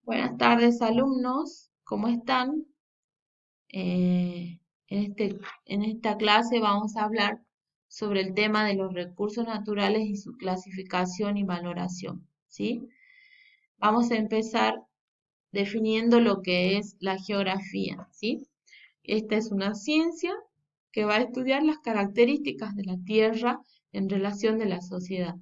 Buenas tardes, alumnos. ¿Cómo están? Eh, en esta clase vamos a hablar sobre el tema de los recursos naturales y su clasificación y valoración, ¿sí? Vamos a empezar definiendo lo que es la geografía, ¿sí? Esta es una ciencia que va a estudiar las características de la Tierra en relación de la sociedad.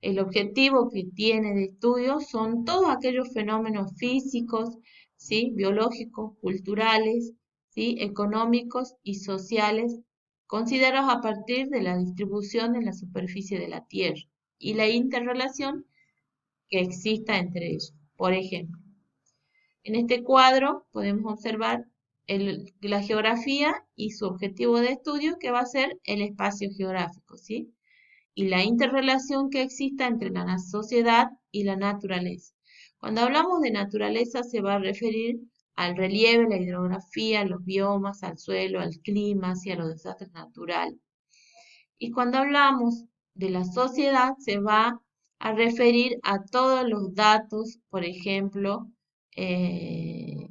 El objetivo que tiene de estudio son todos aquellos fenómenos físicos, ¿sí? Biológicos, culturales, ¿sí? Económicos y sociales, considerados a partir de la distribución en la superficie de la Tierra y la interrelación que exista entre ellos. Por ejemplo, en este cuadro podemos observar la geografía y su objetivo de estudio, que va a ser el espacio geográfico, ¿sí? Y la interrelación que exista entre la sociedad y la naturaleza. Cuando hablamos de naturaleza se va a referir al relieve, la hidrografía, los biomas, al suelo, al clima, hacia los desastres naturales. Y cuando hablamos de la sociedad se va a referir a todos los datos, por ejemplo, eh,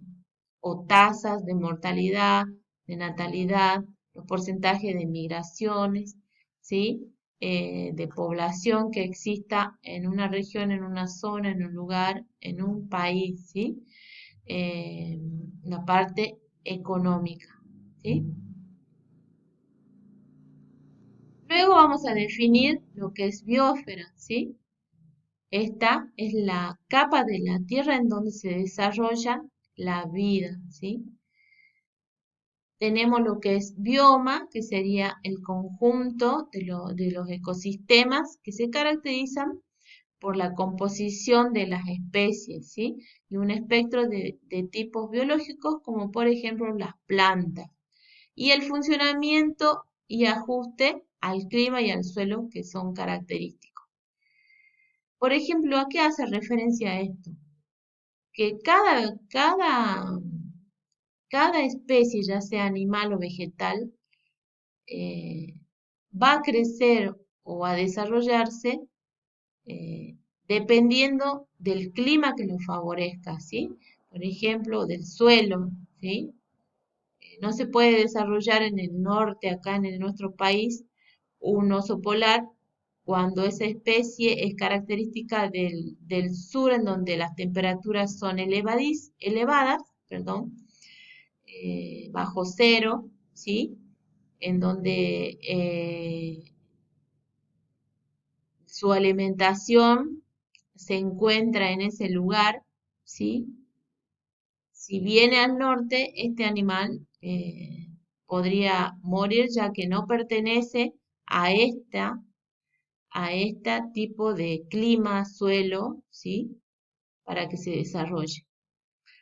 o tasas de mortalidad, de natalidad, los porcentajes de migraciones, ¿sí? De población que exista en una región, en una zona, en un lugar, en un país, ¿sí? La parte económica, ¿sí? Luego vamos a definir lo que es biosfera, ¿sí? Esta es la capa de la Tierra en donde se desarrolla la vida, ¿sí? Tenemos lo que es bioma, que sería el conjunto de los ecosistemas que se caracterizan por la composición de las especies, ¿sí? Y un espectro de tipos biológicos, como por ejemplo las plantas. Y el funcionamiento y ajuste al clima y al suelo que son característicos. Por ejemplo, ¿a qué hace referencia esto? Que cada especie, ya sea animal o vegetal, eh, va a crecer o a desarrollarse dependiendo del clima que lo favorezca, ¿sí? Por ejemplo, del suelo, ¿sí? No se puede desarrollar en el norte, acá en nuestro país, un oso polar cuando esa especie es característica del sur, en donde las temperaturas son elevadas, perdón, bajo cero, ¿sí? En donde su alimentación se encuentra en ese lugar, ¿sí? Si viene al norte, este animal podría morir ya que no pertenece a a este tipo de clima, suelo, ¿sí? Para que se desarrolle.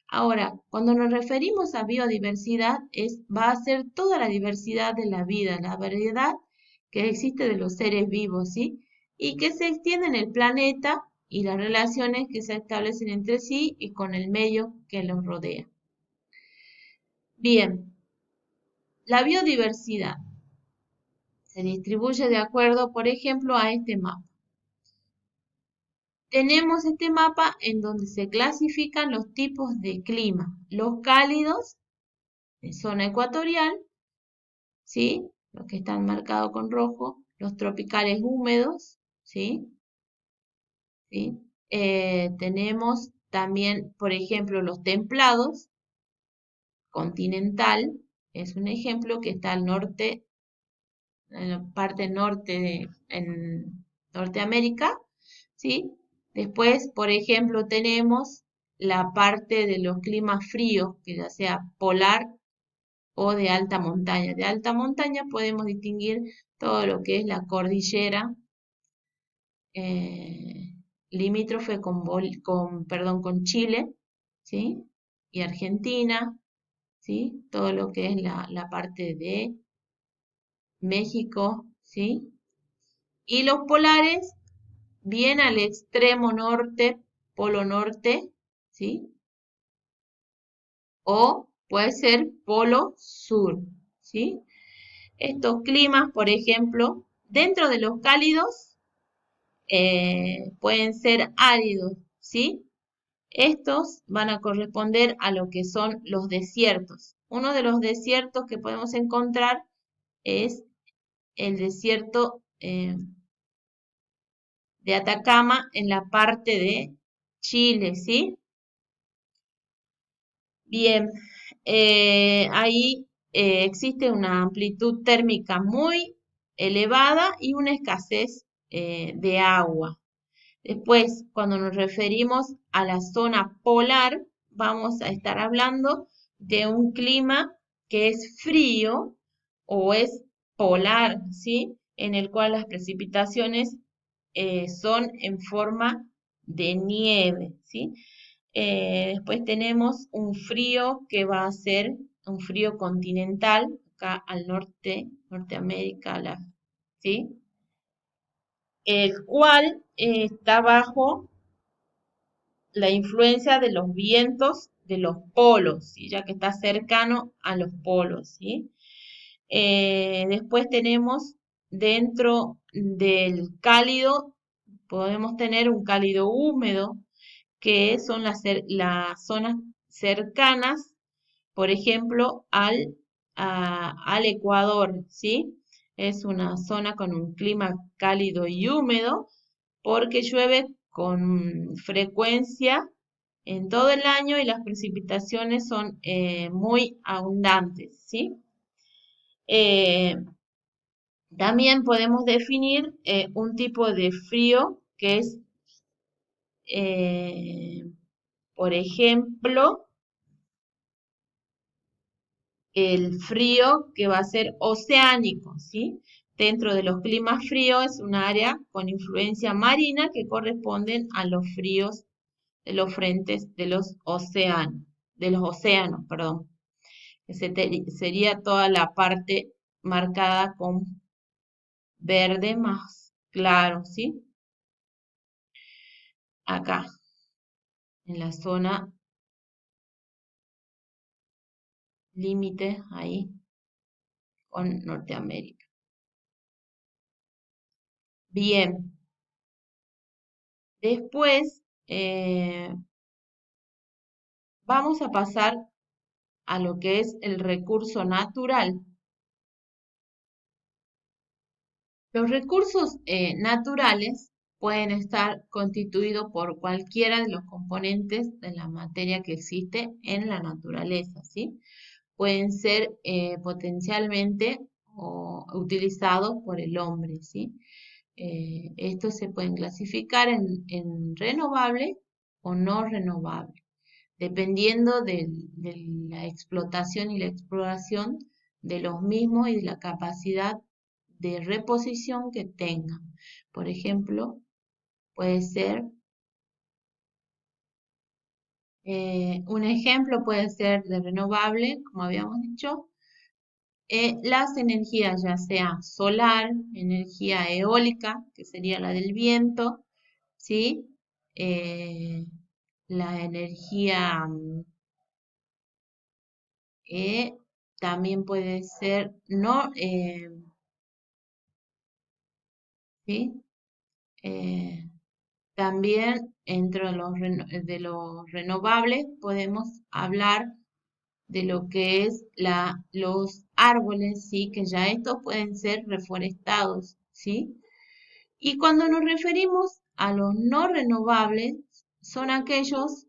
Ahora, cuando nos referimos a biodiversidad, va a ser toda la diversidad de la vida, la variedad que existe de los seres vivos, ¿sí? Y que se extiende en el planeta y las relaciones que se establecen entre sí y con el medio que los rodea. Bien, la biodiversidad se distribuye de acuerdo, por ejemplo, a este mapa. Tenemos este mapa en donde se clasifican los tipos de clima, los cálidos de zona ecuatorial, ¿sí? Los que están marcados con rojo, los tropicales húmedos, ¿sí? ¿Sí? Tenemos también, por ejemplo, los templados, continental, es un ejemplo que está al norte, en la parte norte en Norteamérica, ¿sí? Después, por ejemplo, tenemos la parte de los climas fríos, que ya sea polar o de alta montaña. De alta montaña podemos distinguir todo lo que es la cordillera eh, limítrofe perdón, con Chile, ¿sí? Y Argentina, ¿sí? Todo lo que es la parte de México, ¿sí? Y los polares, bien al extremo norte, polo norte, ¿sí? O puede ser polo sur, ¿sí? Estos climas, por ejemplo, dentro de los cálidos, pueden ser áridos, ¿sí? Estos van a corresponder a lo que son los desiertos. Uno de los desiertos que podemos encontrar es el desierto de Atacama en la parte de Chile, ¿sí? Bien, ahí existe una amplitud térmica muy elevada y una escasez de agua. Después, cuando nos referimos a la zona polar, vamos a estar hablando de un clima que es frío o es polar, ¿sí? En el cual las precipitaciones son en forma de nieve, ¿sí? Después tenemos un frío que va a ser un frío continental, acá al norte, Norteamérica, ¿sí? El cual está bajo la influencia de los vientos de los polos, ¿sí? Ya que está cercano a los polos, ¿sí? Después tenemos dentro del cálido, podemos tener un cálido húmedo, que son las zonas cercanas, por ejemplo, al Ecuador, ¿sí? Es una zona con un clima cálido y húmedo porque llueve con frecuencia en todo el año y las precipitaciones son muy abundantes, ¿sí? Eh, También podemos definir un tipo de frío que es, eh, por ejemplo, el frío que va a ser oceánico, ¿sí? Dentro de los climas fríos es un área con influencia marina que corresponden a los fríos de los frentes de los océanos, perdón. Sería toda la parte marcada con verde más claro, ¿sí? Acá, en la zona límite, ahí, con Norteamérica. Bien, después vamos a pasar a lo que es el recurso natural. Los recursos naturales pueden estar constituidos por cualquiera de los componentes de la materia que existe en la naturaleza, ¿sí? Pueden ser potencialmente utilizados por el hombre, ¿sí? Estos se pueden clasificar en renovable o no renovable, dependiendo de la explotación y la exploración de los mismos y de la capacidad de reposición que tengan. Por ejemplo, puede ser, un ejemplo puede ser de renovable, como habíamos dicho, las energías ya sea solar, energía eólica, que sería la del viento, ¿sí? Eh, la energía también puede ser no, ¿sí? Eh, También entre de los renovables podemos hablar de lo que es los árboles, ¿sí? Que ya estos pueden ser reforestados, ¿sí? Y cuando nos referimos a los no renovables, son aquellos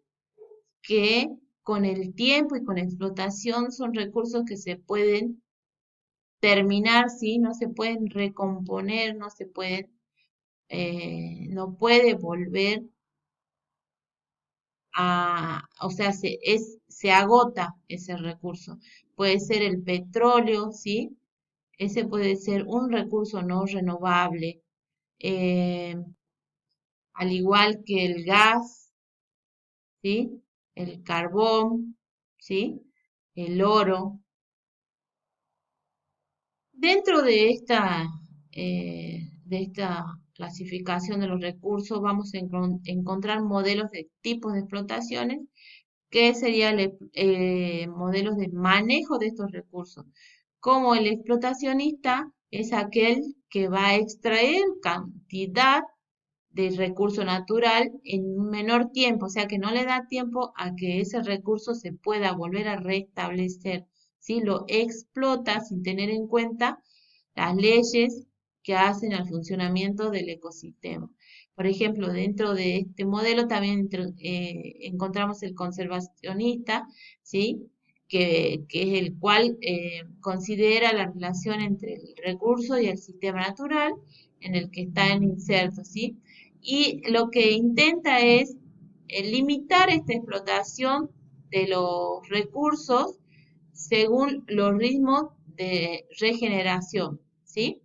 que con el tiempo y con explotación son recursos que se pueden terminar, ¿sí? No se pueden recomponer, no se pueden, no puede volver o sea, se agota ese recurso. Puede ser el petróleo, ¿sí? Ese puede ser un recurso no renovable, eh, al igual que el gas, ¿sí? El carbón, ¿sí? El oro. Dentro de esta clasificación de los recursos vamos a encontrar modelos de tipos de explotaciones que serían modelos de manejo de estos recursos. Como el explotacionista es aquel que va a extraer cantidad del recurso natural en un menor tiempo, o sea que no le da tiempo a que ese recurso se pueda volver a restablecer, ¿sí? Lo explota sin tener en cuenta las leyes que hacen al funcionamiento del ecosistema. Por ejemplo, dentro de este modelo también encontramos el conservacionista, ¿sí? Que es el cual considera la relación entre el recurso y el sistema natural en el que está inserto, ¿sí? Y lo que intenta es limitar esta explotación de los recursos según los ritmos de regeneración, ¿sí?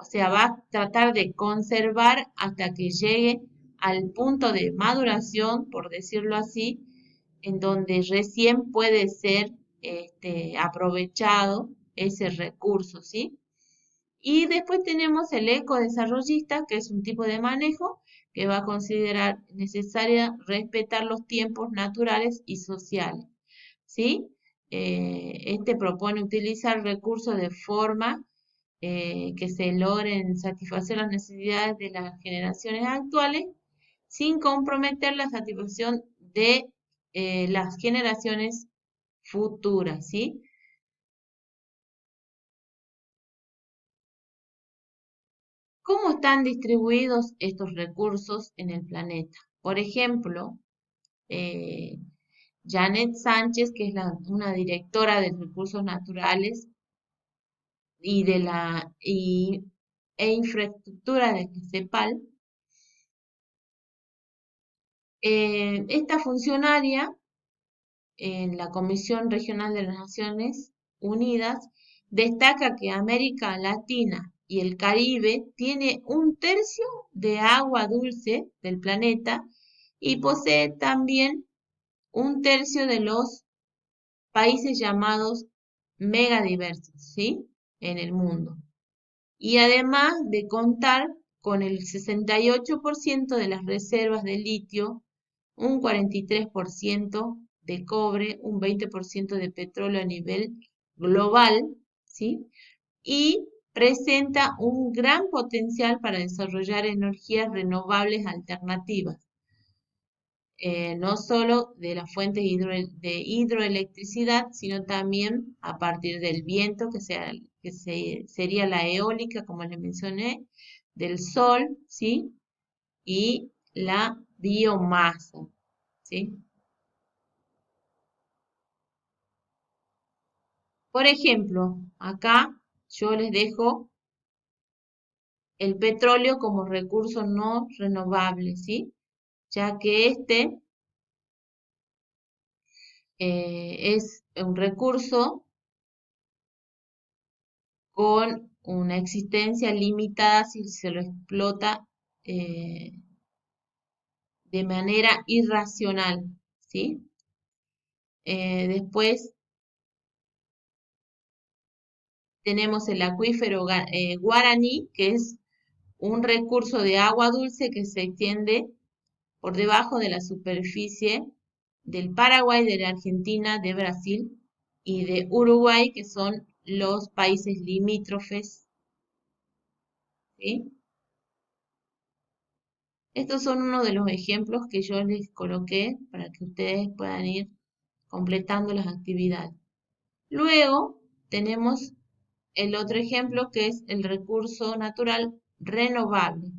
O sea, va a tratar de conservar hasta que llegue al punto de maduración, por decirlo así, en donde recién puede ser aprovechado ese recurso, ¿sí? Y después tenemos el ecodesarrollista, que es un tipo de manejo que va a considerar necesaria respetar los tiempos naturales y sociales, ¿sí? Este propone utilizar recursos de forma que se logren satisfacer las necesidades de las generaciones actuales sin comprometer la satisfacción de las generaciones futuras, ¿sí? ¿Cómo están distribuidos estos recursos en el planeta? Por ejemplo, eh, Janet Sánchez, que es una directora de recursos naturales y e infraestructura de CEPAL, esta funcionaria en la Comisión Regional de las Naciones Unidas destaca que América Latina y el Caribe tiene un tercio de agua dulce del planeta y posee también un tercio de los países llamados megadiversos, ¿sí? En el mundo. Y además de contar con el 68% de las reservas de litio, un 43% de cobre, un 20% de petróleo a nivel global, ¿sí? Y presenta un gran potencial para desarrollar energías renovables alternativas, no solo de las fuentes de hidroelectricidad, sino también a partir del viento, sería la eólica, como les mencioné, del sol, ¿sí? Y la biomasa, ¿sí? Por ejemplo, acá yo les dejo el petróleo como recurso no renovable, ¿sí? Ya que este es un recurso con una existencia limitada si se lo explota eh, de manera irracional, ¿sí? Después tenemos el acuífero guaraní, que es un recurso de agua dulce que se extiende por debajo de la superficie del Paraguay, de la Argentina, de Brasil y de Uruguay, que son los países limítrofes, ¿sí? Estos son uno de los ejemplos que yo les coloqué para que ustedes puedan ir completando las actividades. Luego tenemos el otro ejemplo que es el recurso natural renovable,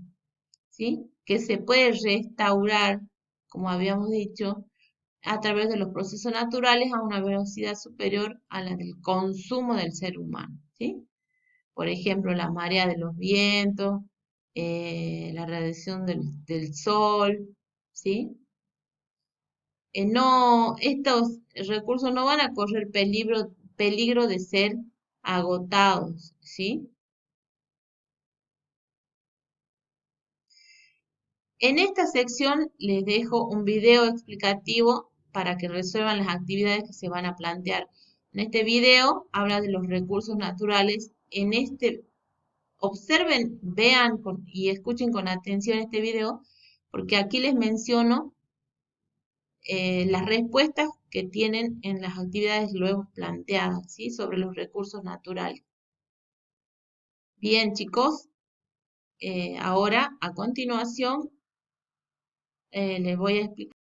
¿sí? Que se puede restaurar, como habíamos dicho, a través de los procesos naturales a una velocidad superior a la del consumo del ser humano, ¿sí? Por ejemplo, la marea de los vientos, la radiación del sol, ¿sí? No, estos recursos no van a correr peligro de ser agotados, ¿sí? En esta sección les dejo un video explicativo para que resuelvan las actividades que se van a plantear. En este video habla de los recursos naturales. Observen, vean y escuchen con atención este video, porque aquí les menciono las respuestas que tienen en las actividades luego planteadas, ¿sí? Sobre los recursos naturales. Bien, chicos, ahora a continuación les voy a explicar.